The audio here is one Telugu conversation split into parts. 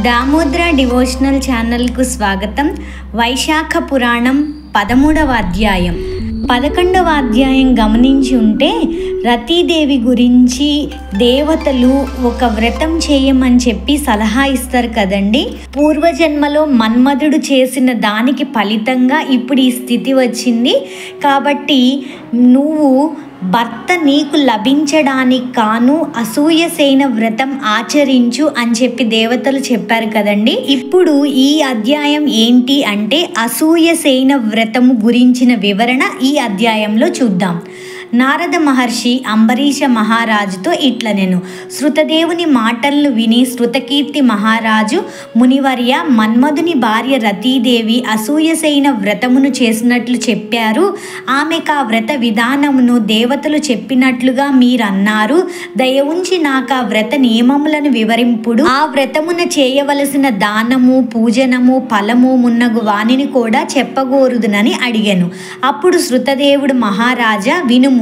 దామోద్ర డివోషనల్ ఛానల్కు స్వాగతం. వైశాఖ పురాణం 13వ అధ్యాయం. 11వ అధ్యాయం గమనించి ఉంటే రతీదేవి గురించి దేవతలు ఒక వ్రతం చేయమని చెప్పి సలహా ఇస్తారు కదండి. పూర్వజన్మలో మన్మధుడు చేసిన దానికి ఫలితంగా ఇప్పుడు ఈ స్థితి వచ్చింది కాబట్టి నువ్వు భర్త నీకు లభించడానికి కాను అసూయసేన వ్రతం ఆచరించు అని చెప్పి దేవతలు చెప్పారు కదండి. ఇప్పుడు ఈ అధ్యాయం ఏంటి అంటే అసూయసేన వ్రతము గురించిన వివరణ ఈ అధ్యాయంలో చూద్దాం. నారద మహర్షి అంబరీష మహారాజుతో ఇట్ల నేను శృతదేవుని మాటలను విని శృతకీర్తి మహారాజు మునివర్య, మన్మధుని భార్య రతీదేవి అసూయసేన వ్రతమును చేసినట్లు చెప్పారు. ఆమెకు ఆ వ్రత విధానమును దేవతలు చెప్పినట్లుగా మీరన్నారు. దయ ఉంచి నాకు ఆ వ్రత నియమములను వివరింపుడు. ఆ వ్రతమున చేయవలసిన దానము, పూజనము, ఫలము మున్నగు వానిని కూడా చెప్పగోరుదునని అడిగాను. అప్పుడు శృతదేవుడు మహారాజా వినుము.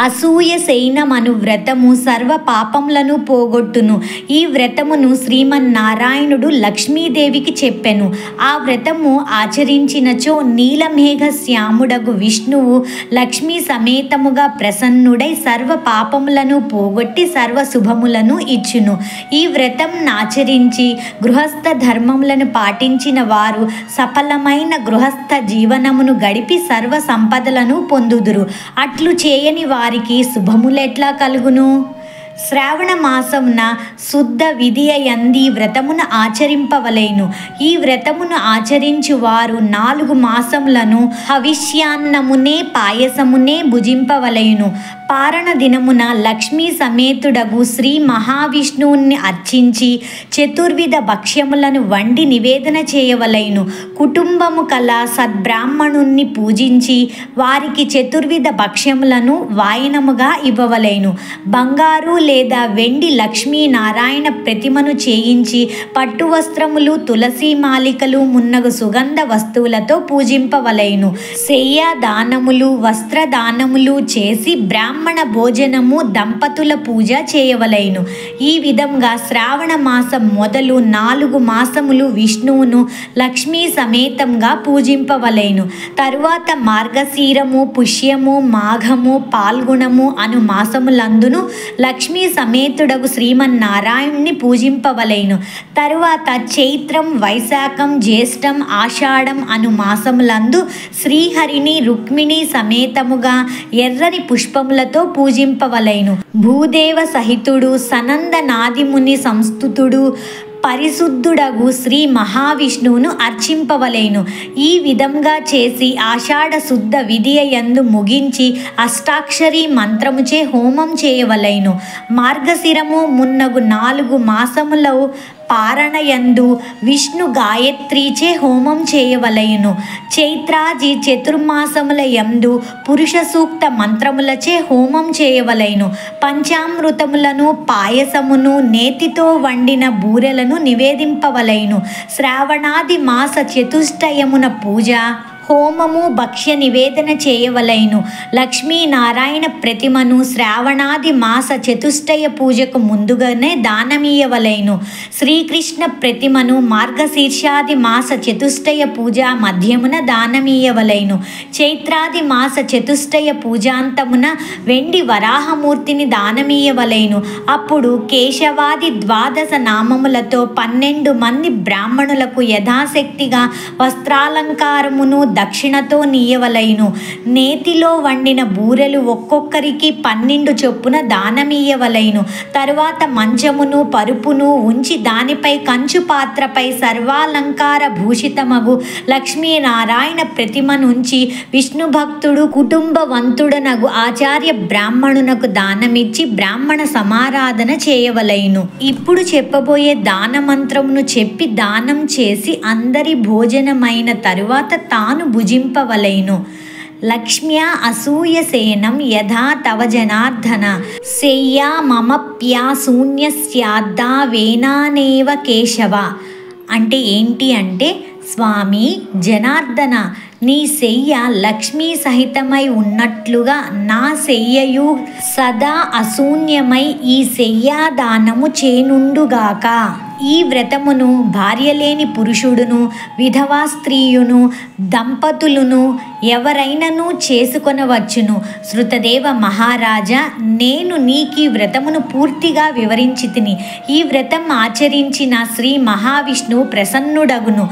అసూయసేనమను వ్రతము సర్వ పాపములను పోగొట్టును. ఈ వ్రతమును శ్రీమన్నారాయణుడు లక్ష్మీదేవికి చెప్పెను. ఆ వ్రతము ఆచరించినచో నీలమేఘ శ్యాముడగు విష్ణువు లక్ష్మీ సమేతముగా ప్రసన్నుడై సర్వ పాపములను పోగొట్టి సర్వ శుభములను ఇచ్చును. ఈ వ్రతం ఆచరించి గృహస్థ ధర్మములను పాటించిన వారు సఫలమైన గృహస్థ జీవనమును గడిపి సర్వ సంపదలను పొందుదురు. అట్లు చేయని వారికి శుభములెట్లా కలుగును? శ్రావణ మాసమున శుద్ధ విధియ యంది వ్రతమును ఆచరింపవలేను. ఈ వ్రతమును ఆచరించు వారు 4 మాసములను హవిష్యాన్నమునే పాయసమునే భుజింపవలేను. పారణ దినమున లక్ష్మీ సమేతుడగు శ్రీ మహావిష్ణువుని అర్చించి చతుర్విధ భక్ష్యములను వండి నివేదన చేయవలెను. కుటుంబము కల సద్బ్రాహ్మణుణ్ణి పూజించి వారికి చతుర్విధ భక్ష్యములను వాయనముగా ఇవ్వవలెను. బంగారు లేదా వెండి లక్ష్మీనారాయణ ప్రతిమను చేయించి పట్టు వస్త్రములు, తులసి మాలికలు మున్నగు సుగంధ వస్తువులతో పూజింపవలెను. శయ్య దానములు, వస్త్రదానములు చేసి బ్రాహ్మణ భోజనము, దంపతుల పూజ చేయవలెను. ఈ విధంగా శ్రావణ మాసం మొదలు 4 మాసములు విష్ణువును లక్ష్మీ సమేతంగా పూజింపవలెను. తరువాత మార్గశీరము, పుష్యము, మాఘము, పాల్గుణము అను మాసములందును లక్ష్మీ సమేతుడగు శ్రీమన్నారాయణుని పూజింపవలెను. తరువాత చైత్రం, వైశాఖం, జ్యేష్టం, ఆషాఢం అను మాసములందు శ్రీహరిని రుక్మిణి సమేతముగా ఎర్రని పుష్పములతో పూజింపవలెను. భూదేవ సహితుడు సనందనాదిముని సంస్తుతుడు పరిశుద్ధుడగు శ్రీ మహావిష్ణువును అర్చింపవలెను. ఈ విధంగా చేసి ఆషాఢ శుద్ధ విధియ యందు ముగించి అష్టాక్షరీ మంత్రముచే హోమం చేయవలెను. మార్గశిరము మున్నగు 4 మాసముల పారణయందు విష్ణు గాయత్రీచే హోమం చేయవలెను. చైత్రాది చతుర్మాసముల యందు పురుష సూక్త మంత్రములచే హోమం చేయవలెను. పంచామృతములను, పాయసమును, నేతితో వండిన బూరెలను నివేదింపవలెను. శ్రావణాది మాస చతుష్టయమున పూజ, హోమము, భక్ష్య నివేదన చేయవలెను. లక్ష్మీనారాయణ ప్రతిమను శ్రావణాది మాస చతుష్టయ పూజకు ముందుగానే దానమీయవలెను. శ్రీకృష్ణ ప్రతిమను మార్గశీర్షాది మాస చతుష్టయ పూజ మధ్యమున దానమీయవలెను. చైత్రాది మాస చతుష్టయ పూజాంతమున వెండి వరాహమూర్తిని దానమీయవలెను. అప్పుడు కేశవాది 12 నామములతో 12 మంది బ్రాహ్మణులకు యథాశక్తిగా వస్త్రాలంకారమును దక్షిణతో నీయవలెను. నేతిలో వండిన బూరెలు ఒక్కొక్కరికి 12 చొప్పున దానమీయవలెను. తరువాత మంచమును, పరుపును ఉంచి దానిపై కంచు పాత్రపై సర్వాలంకార భూషితమగు లక్ష్మీనారాయణ ప్రతిమనుంచి విష్ణు భక్తుడు కుటుంబవంతుడనగు ఆచార్య బ్రాహ్మణునకు దానమిచ్చి బ్రాహ్మణ సమారాధన చేయవలెను. ఇప్పుడు చెప్పబోయే దాన మంత్రమును చెప్పి దానం చేసి అందరి భోజనమైన తరువాత తాను భుజింపవలెను. లక్ష్మ్యా అసూయసేనం యథా తవ జనార్దన శయ్యా మమప్యాశూన్యస్యాద్దా వేనానేవ కేశవ. అంటే ఏంటి అంటే, స్వామి జనార్దన, నీ శయ్య లక్ష్మీ సహితమై ఉన్నట్లుగా నా శయ్యయు సదా అశూన్యమై ఈ శయ్యాదానము చేనుండుగాక. ఈ వ్రతమును భార్యలేని పురుషుడును, విధవా స్త్రీయును, దంపతులను ఎవరైనను చేసుకొనవచ్చును. శృతదేవ మహారాజా, నేను నీకీ వ్రతమును పూర్తిగా వివరించి తిని. ఈ వ్రతం ఆచరించిన శ్రీ మహావిష్ణువు ప్రసన్నుడగును.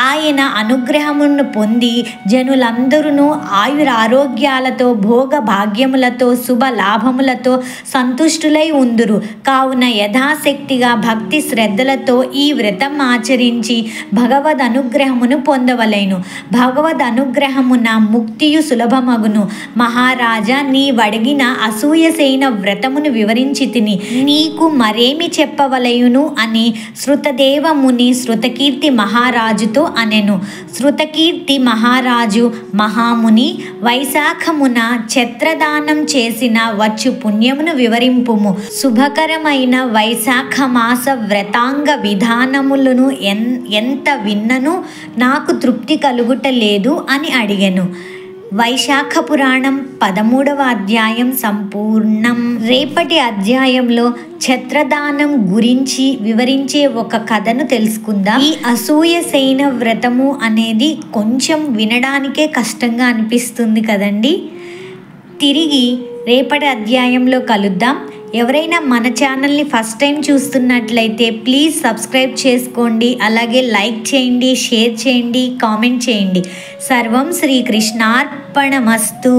ఆయన అనుగ్రహమును పొంది జనులందరూ ఆయురారోగ్యాలతో, భోగ భాగ్యములతో, శుభ లాభములతో సంతుష్టులై ఉందురు. కావున యథాశక్తిగా భక్తి శ్రద్ధలతో ఈ వ్రతం ఆచరించి భగవద్ అనుగ్రహమును పొందవలెను. భగవద్ అనుగ్రహమున ముక్తియు సులభమగును. మహారాజా, నీవడిగిన అసూయసేన వ్రతమును వివరించి తిని. నీకు మరేమి చెప్పవలయును అని శృతదేవముని శృతకీర్తి మహారాజుతో అనెను. శృతకీర్తి మహారాజు, మహాముని, వైశాఖమున ఛత్రదానం చేసిన వచ్చు పుణ్యమును వివరింపుము. శుభకరమైన వైశాఖ మాస వ్రతాంగ విధానములను ఎంత విన్నను నాకు తృప్తి కలుగుటలేదు అని అడిగెను. వైశాఖ పురాణం 13వ అధ్యాయం సంపూర్ణం. రేపటి అధ్యాయంలో ఛత్రదానం గురించి వివరించే ఒక కథను తెలుసుకుందాం. ఈ అసూయసేన వ్రతము అనేది కొంచెం వినడానికే కష్టంగా అనిపిస్తుంది కదండి. తిరిగి రేపటి అధ్యాయంలో కలుద్దాం. ఎవరైనా మన ఛానల్ని ఫస్ట్ టైం చూస్తున్నట్లయితే ప్లీజ్ సబ్స్క్రైబ్ చేసుకోండి. అలాగే లైక్ చేయండి, షేర్ చేయండి, కామెంట్ చేయండి. సర్వం శ్రీకృష్ణార్పణమస్తు.